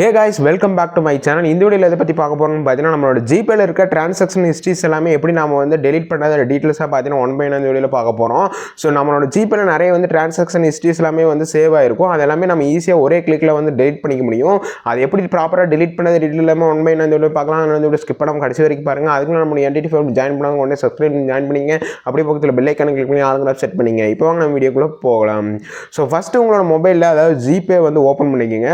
Hey guys, welcome back to my channel. இந்த வீடியோல எதை பத்தி பார்க்க போறோம்னு பார்த்தீங்கன்னா நம்மளோட ஜிபேல இருக்க டிரான்சாக்ஷன் ஹிஸ்டரிஸ் எல்லாமே எப்படி நாம வந்து டெலீட் பண்றத டீடைல்ஸா பார்த்தீங்கன்னா ஒன் பை ஒன் இந்த வீடியோல பார்க்க போறோம். ஸோ நம்மளோட ஜிபேல நிறைய வந்து டிரான்சாக்ஷன் ஹிஸ்டரிஸ் எல்லாமே வந்து சேவ் ஆயிருக்கும். அது எல்லாமே நம்ம ஈஸியா ஒரே கிளிக்ல வந்து டெலீட் பண்ணிக்க முடியும். அது எப்படி ப்ராப்பரா டெலீட் பண்ணது டீடைல் எல்லாமே ஒன் பை ஒன் இந்த வீடியோல பார்க்கலாம். அந்த வீடியோ ஸ்கிப் பண்ணாம கடைசி வரைக்கும் பாருங்க. அதுக்கு நம்ம என்டிடி ஃபோன் ஜாயின் பண்ணாங்க உடனே சப்ஸ்கிரைப் பண்ணி ஜாயின் பண்ணீங்க. அப்படியே பக்கத்துல பெல் ஐகானை கிளிக் பண்ணி ஆளுங்களா செட் பண்ணீங்க. இப்போ வாங்க நம்ம வீடியோக்குள்ள போகலாம். ஸோ ஃபர்ஸ்ட் உங்களோட மொபைல்ல அதாவது ஜிபே வந்து ஓபன் பண்ணிக்கங்க.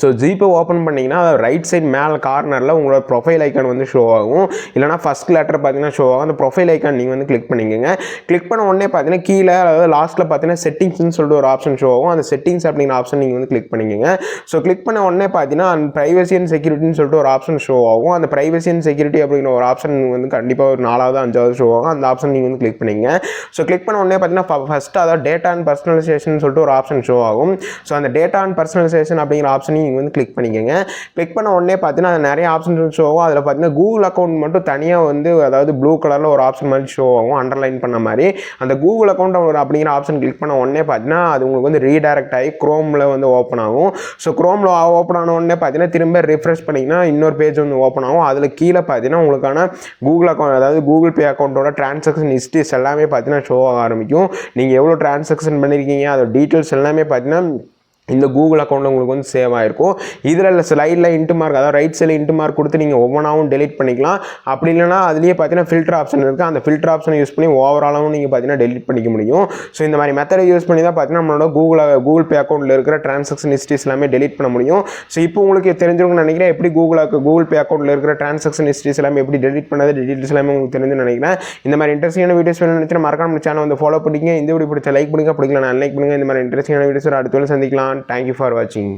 ஸோ ஜிபே ஓப்பன் பண்ணிங்கன்னா அது ரைட் சைட் மேலே கார்னரில் உங்களோட ப்ரொஃபைல் ஐக்கான் வந்து ஷோ ஆகும். இல்லைனா ஃபஸ்ட் லெட்டர் பார்த்தீங்கன்னா ஷோ ஆகும். அந்த ப்ரொஃபைல் ஐக்கான் நீங்கள் வந்து கிளிக் பண்ணிக்கோங்க. கிளிக் பண்ண உடனே பார்த்தீங்கன்னா கீழே அதாவது லாஸ்ட்டில் பார்த்தீங்கன்னா செட்டிங்ஸ்னு சொல்லிட்டு ஒரு ஆப்ஷன் ஷோ ஆகும். அந்த செட்டிங்ஸ் அப்படிங்கிற ஆப்ஷன் நீங்கள் வந்து கிளிக் பண்ணிக்கோங்க. ஸோ கிளிக் பண்ண உடனே பார்த்தீங்கன்னா அந்த ப்ரைவசி அண்ட் செக்யூரிட்டின்னு சொல்லிட்டு ஒரு ஆப்ஷன் ஷோ ஆகும். அந்த ப்ரைவசி அண்ட் செக்யூரிட்டி அப்படிங்கிற ஒரு ஆப்ஷன் வந்து கண்டிப்பாக ஒரு 4வது 5வது ஷோ ஆகும். அந்த ஆப்ஷன் நீங்கள் வந்து கிளிக் பண்ணிங்க. ஸோ கிளிக் பண்ண உடனே பார்த்தீங்கன்னா ஃபஸ்ட்டு அதாவது டேட்டா அண்ட் பர்சனலைசேஷன் சொல்லிட்டு ஒரு ஆப்ஷன் ஷோ ஆகும். ஸோ அந்த டேட்டா அண்ட் பர்சனலைசேஷன் அப்படிங்கிற ஆப்ஷன் நீங்கள் வந்து கிளிக் பண்ணிக்கோங்க. கிளிக் பண்ண உடனே பார்த்தீங்கன்னா அது நிறைய ஆப்ஷன் ஷோ ஆகும். அதில் பார்த்தீங்கன்னா கூகுள் அக்கௌண்ட் மட்டும் தனியாக வந்து அதாவது ப்ளூ கலரில் ஒரு ஆப்ஷன் மாதிரி ஷோ ஆகும் அண்டர்லைன் பண்ண மாதிரி. அந்த கூகுள் அக்கௌண்ட் ஒரு அப்படிங்கிற ஆப்ஷன் கிளிக் பண்ண உடனே பார்த்தீங்கன்னா அது உங்களுக்கு வந்து ரீடைரக்ட் ஆகி குரோமில் வந்து ஓப்பன் ஆகும். ஸோ குரோமில் ஓப்பன் ஆன உடனே பார்த்தீங்கன்னா திரும்ப ரிஃப்ரெஷ் பண்ணிங்கன்னா இன்னொரு பேஜ் வந்து ஓப்பன் ஆகும். அதில் கீழே பார்த்தீங்கன்னா உங்களுக்கான கூகுள் அக்கௌண்ட் அதாவது கூகுள் பே அக்கௌண்ட்டோட டிரான்சாக்ஷன் ஹிஸ்ட்ரிஸ் எல்லாமே பார்த்தீங்கன்னா ஷோ ஆக ஆரம்பிக்கும். நீங்கள் எவ்வளோ டிரான்சாக்ஷன் பண்ணியிருக்கீங்க அதோட டீட்டெயில்ஸ் எல்லாமே பார்த்தீங்கன்னா இந்த கூகுள் அக்கௌண்ட் உங்களுக்கு வந்து சேவ் ஆகிருக்கும். இதில் ஸ்லைடில் இன்ட்டு மார்க் அதாவது ரைட் சைடில் இன்ட்டு மார்க் கொடுத்து நீங்கள் ஒவ்வொன்றாவும் டெலிட் பண்ணிக்கலாம். அப்படி இல்லைனா அதுலேயே பார்த்தீங்கன்னா ஃபில்டர் ஆப்ஷன் இருக்குது. அந்த ஃபில்டர் ஆப்ஷனை யூஸ் பண்ணி ஓவராலாகவும் நீங்கள் பார்த்தீங்கன்னா டெலிட் பண்ணிக்க முடியும். ஸோ இந்த மாதிரி மெத்தடை யூஸ் பண்ணி தான் பார்த்தீங்கன்னா நம்மளோட கூகுள் பே அக்கௌண்ட்டில் இருக்கிற டிரான்சாக்ஷன் ஹிஸ்ட்ரிஸ் எல்லாமே டெலிட் பண்ண முடியும். ஸோ இப்போ உங்களுக்கு தெரிஞ்சிருக்கும்னு நினைக்கிறேன் எப்படி கூகுள் பே அக்கௌண்ட்டில் இருக்கிற டிரான்சாக்ஷன் ஹிஸ்ட்ரிஸ் எல்லாமே எப்படி டெலிட் பண்ணது டீட்டெயில்ஸ் எல்லாமே உங்களுக்கு தெரிஞ்சுன்னு நினைக்கிறேன். இந்த மாதிரி இன்ட்ரெஸ்டிங்கான வீடியோஸ் வேணும்னு நினச்சினா மறக்காம சேனல் வந்து ஃபாலோ பண்ணிங்க. இந்த வீடியோ பிடிச்ச லைக் பண்ணுங்க, பிடிக்கல நான் லைக் பண்ணுங்க. இந்த மாதிரி இன்ட்ரெஸ்டிங்கான வீடியோஸ் அடுத்த வேலை சந்திக்கலாம். Thank you for watching.